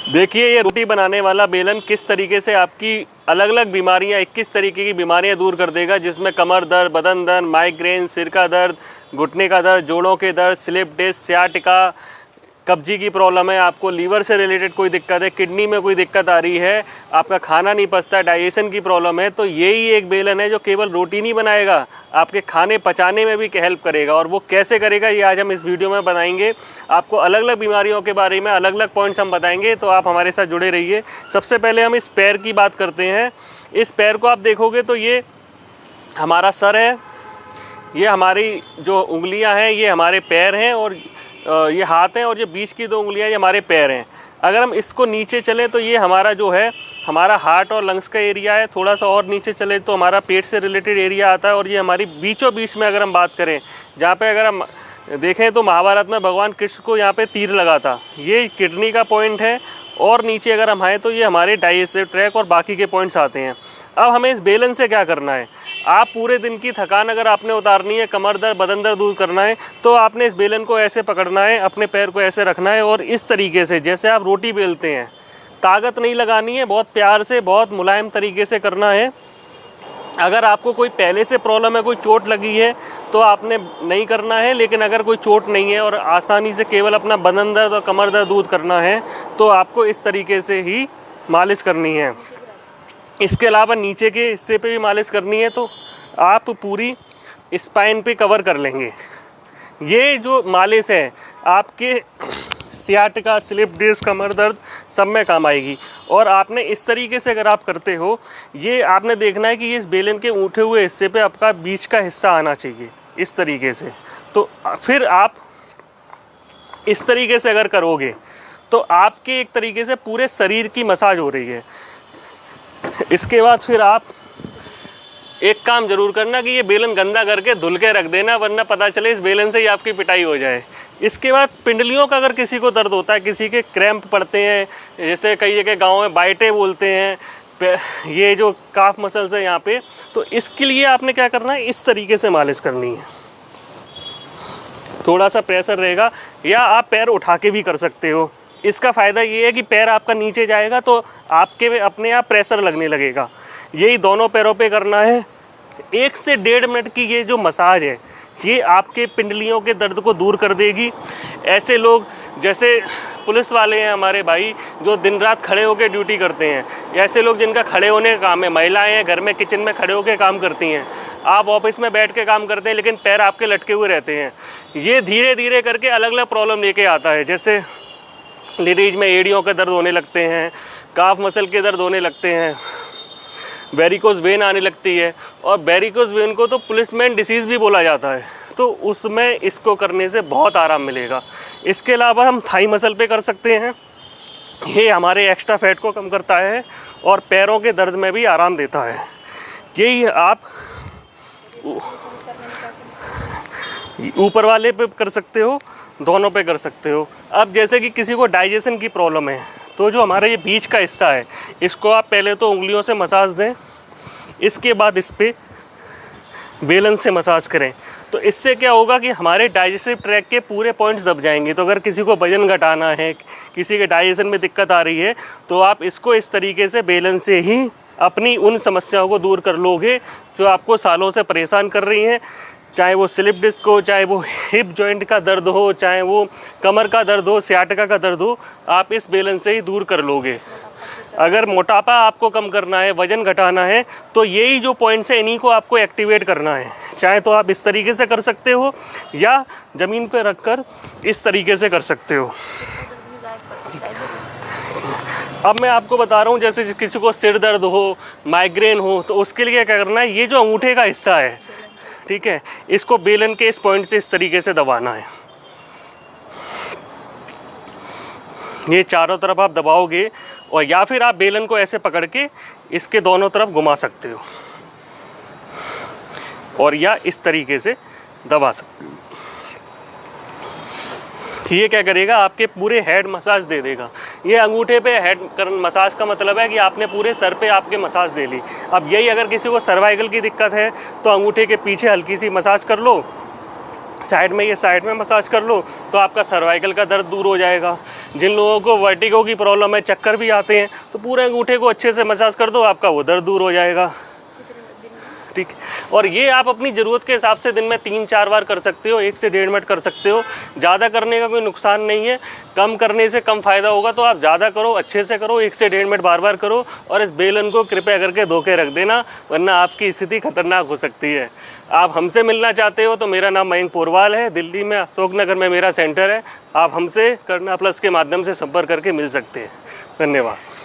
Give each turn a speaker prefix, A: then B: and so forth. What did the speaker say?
A: देखिए ये रोटी बनाने वाला बेलन किस तरीके से आपकी अलग अलग बीमारियां 21 तरीके की बीमारियां दूर कर देगा, जिसमें कमर दर्द, बदन दर्द, माइग्रेन, सिर का दर्द, घुटने का दर्द, जोड़ों के दर्द, स्लिप डिस्क, सियाटिका, कब्जी की प्रॉब्लम है, आपको लीवर से रिलेटेड कोई दिक्कत है, किडनी में कोई दिक्कत आ रही है, आपका खाना नहीं पचता, डाइजेशन की प्रॉब्लम है, तो यही एक बेलन है जो केवल रोटी नहीं बनाएगा, आपके खाने पचाने में भी हेल्प करेगा। और वो कैसे करेगा ये आज हम इस वीडियो में बताएंगे। आपको अलग अलग बीमारियों के बारे में अलग अलग पॉइंट्स हम बताएंगे, तो आप हमारे साथ जुड़े रहिए। सबसे पहले हम इस पैर की बात करते हैं। इस पैर को आप देखोगे तो ये हमारा सर है, ये हमारी जो उंगलियां हैं ये हमारे पैर हैं, और ये हाथ हैं, और ये बीच की 2 उंगलियां ये हमारे पैर हैं। अगर हम इसको नीचे चलें तो ये हमारा जो है हमारा हार्ट और लंग्स का एरिया है। थोड़ा सा और नीचे चले तो हमारा पेट से रिलेटेड एरिया आता है, और ये हमारी बीचों बीच में अगर हम बात करें, जहाँ पे अगर हम देखें तो महाभारत में भगवान कृष्ण को यहाँ पे तीर लगा था, ये किडनी का पॉइंट है। और नीचे अगर हम आए तो ये हमारे डाइजेस्टिव ट्रैक और बाकी के पॉइंट्स आते हैं। अब हमें इस बेलन से क्या करना है, आप पूरे दिन की थकान अगर आपने उतारनी है, कमर दर्द, बदन दर्द दूर करना है, तो आपने इस बेलन को ऐसे पकड़ना है, अपने पैर को ऐसे रखना है, और इस तरीके से जैसे आप रोटी बेलते हैं, ताकत नहीं लगानी है, बहुत प्यार से, बहुत मुलायम तरीके से करना है। अगर आपको कोई पहले से प्रॉब्लम है, कोई चोट लगी है, तो आपने नहीं करना है, लेकिन अगर कोई चोट नहीं है और आसानी से केवल अपना बदन दर्द और कमर दर्द दूर करना है, तो आपको इस तरीके से ही मालिश करनी है। इसके अलावा नीचे के हिस्से पे भी मालिश करनी है, तो आप पूरी स्पाइन पे कवर कर लेंगे। ये जो मालिश है आपके सियाटिका, स्लिप डिस्क, कमर दर्द सब में काम आएगी। और आपने इस तरीके से अगर आप करते हो, ये आपने देखना है कि ये इस बेलन के उठे हुए हिस्से पे आपका बीच का हिस्सा आना चाहिए, इस तरीके से। तो फिर आप इस तरीके से अगर करोगे तो आपके एक तरीके से पूरे शरीर की मसाज हो रही है। इसके बाद फिर आप एक काम जरूर करना कि ये बेलन गंदा करके धुल के रख देना, वरना पता चले इस बेलन से ही आपकी पिटाई हो जाए। इसके बाद पिंडलियों का अगर किसी को दर्द होता है, किसी के क्रैम्प पड़ते हैं, जैसे कई जगह गाँव में बाइटे बोलते हैं, ये जो काफ मसल्स है यहाँ पे, तो इसके लिए आपने क्या करना है, इस तरीके से मालिश करनी है। थोड़ा सा प्रेशर रहेगा, या आप पैर उठा के भी कर सकते हो। इसका फ़ायदा ये है कि पैर आपका नीचे जाएगा तो आपके अपने आप प्रेशर लगने लगेगा। यही दोनों पैरों पे करना है। 1 से 1.5 मिनट की ये जो मसाज है, ये आपके पिंडलियों के दर्द को दूर कर देगी। ऐसे लोग जैसे पुलिस वाले हैं हमारे भाई, जो दिन रात खड़े होकर ड्यूटी करते हैं, ऐसे लोग जिनका खड़े होने का काम है, महिलाएं हैं घर में किचन में खड़े होकर काम करती हैं, आप ऑफिस में बैठ के काम करते हैं लेकिन पैर आपके लटके हुए रहते हैं। ये धीरे धीरे करके अलग अलग प्रॉब्लम लेके आता है। जैसे लेडीज में एड़ियों के दर्द होने लगते हैं, काफ मसल के दर्द होने लगते हैं, वेरिकोज वेन आने लगती है, और वेरिकोज वेन को तो पुलिसमैन डिसीज़ भी बोला जाता है। तो उसमें इसको करने से बहुत आराम मिलेगा। इसके अलावा हम थाई मसल पे कर सकते हैं, ये हमारे एक्स्ट्रा फैट को कम करता है और पैरों के दर्द में भी आराम देता है। यही आप ऊपर वाले पे कर सकते हो, दोनों पे कर सकते हो। अब जैसे कि किसी को डाइजेशन की प्रॉब्लम है, तो जो हमारा ये बीच का हिस्सा है, इसको आप पहले तो उंगलियों से मसाज दें, इसके बाद इस पे बेलन से मसाज करें। तो इससे क्या होगा कि हमारे डाइजेस्टिव ट्रैक के पूरे पॉइंट्स दब जाएंगे। तो अगर किसी को वजन घटाना है, किसी के डाइजेशन में दिक्कत आ रही है, तो आप इसको इस तरीके से बेलन से ही अपनी उन समस्याओं को दूर कर लोगे जो आपको सालों से परेशान कर रही हैं। चाहे वो स्लिप डिस्क हो, चाहे वो हिप जॉइंट का दर्द हो, चाहे वो कमर का दर्द हो, सियाटिका का दर्द हो, आप इस बेलन से ही दूर कर लोगे। अगर मोटापा आपको कम करना है, वजन घटाना है, तो यही जो पॉइंट्स है इन्हीं को आपको एक्टिवेट करना है। चाहे तो आप इस तरीके से कर सकते हो, या ज़मीन पर रखकर इस तरीके से कर सकते हो। अब मैं आपको बता रहा हूँ, जैसे किसी को सिर दर्द हो, माइग्रेन हो, तो उसके लिए क्या करना है, ये जो अंगूठे का हिस्सा है, ठीक है, इसको बेलन के इस पॉइंट से इस तरीके से दबाना है। ये चारों तरफ आप दबाओगे, और या फिर आप बेलन को ऐसे पकड़ के इसके दोनों तरफ घुमा सकते हो, और या इस तरीके से दबा सकते हो। ये क्या करेगा, आपके पूरे हेड मसाज दे देगा। ये अंगूठे पे हेड मसाज का मतलब है कि आपने पूरे सर पे आपके मसाज दे ली। अब यही अगर किसी को सर्वाइकल की दिक्कत है, तो अंगूठे के पीछे हल्की सी मसाज कर लो, साइड में मसाज कर लो तो आपका सर्वाइकल का दर्द दूर हो जाएगा। जिन लोगों को वर्टिगो की प्रॉब्लम है, चक्कर भी आते हैं, तो पूरे अंगूठे को अच्छे से मसाज कर दो, आपका वो दर्द दूर हो जाएगा। ठीक। और ये आप अपनी ज़रूरत के हिसाब से दिन में 3-4 बार कर सकते हो, 1 से 1.5 मिनट कर सकते हो। ज़्यादा करने का कोई नुकसान नहीं है, कम करने से कम फ़ायदा होगा, तो आप ज़्यादा करो, अच्छे से करो, 1 से 1.5 मिनट बार बार करो। और इस बेलन को कृपया करके धो के रख देना, वरना आपकी स्थिति खतरनाक हो सकती है। आप हमसे मिलना चाहते हो तो मेरा नाम मयंक पोरवाल है, दिल्ली में अशोक नगर में मेरा सेंटर है। आप हमसे करना प्लस के माध्यम से संपर्क करके मिल सकते हैं। धन्यवाद।